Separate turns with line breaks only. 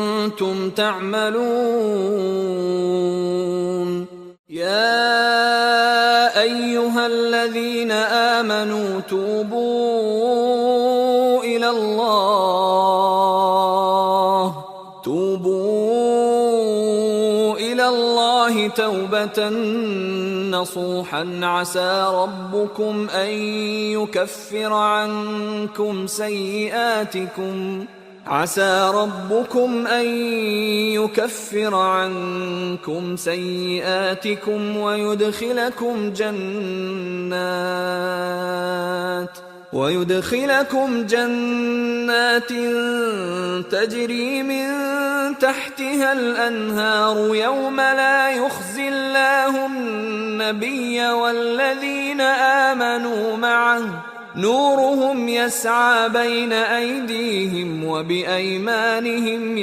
كنتم تعملون. يا أيها الذين آمنوا توبوا إلى الله توبة نصوحا عسى ربكم أن يكفر عنكم سيئاتكم ويدخلكم جنات تجري من تحتها الأنهار يوم لا يخزي الله النبي والذين آمنوا معه نورهم يسعى بين أيديهم وبأيمانهم